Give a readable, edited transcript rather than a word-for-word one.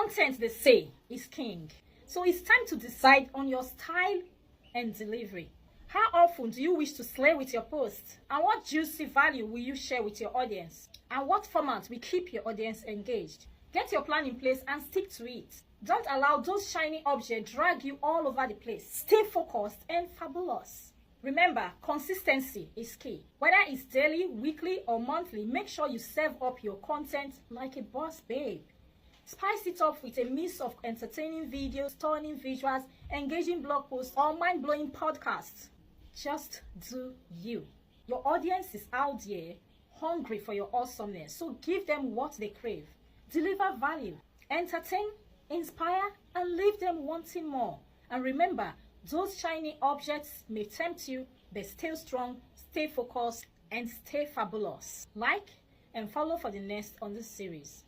Content, they say, is king. So it's time to decide on your style and delivery. How often do you wish to slay with your posts? And what juicy value will you share with your audience? And what format will keep your audience engaged? Get your plan in place and stick to it. Don't allow those shiny objects drag you all over the place. Stay focused and fabulous. Remember, consistency is key. Whether it's daily, weekly, or monthly, make sure you serve up your content like a boss babe. Spice it up with a mix of entertaining videos, stunning visuals, engaging blog posts, or mind-blowing podcasts. Just do you. Your audience is out there hungry for your awesomeness, so give them what they crave. Deliver value, entertain, inspire, and leave them wanting more. And remember, those shiny objects may tempt you, but stay strong, stay focused, and stay fabulous. Like and follow for the next on this series.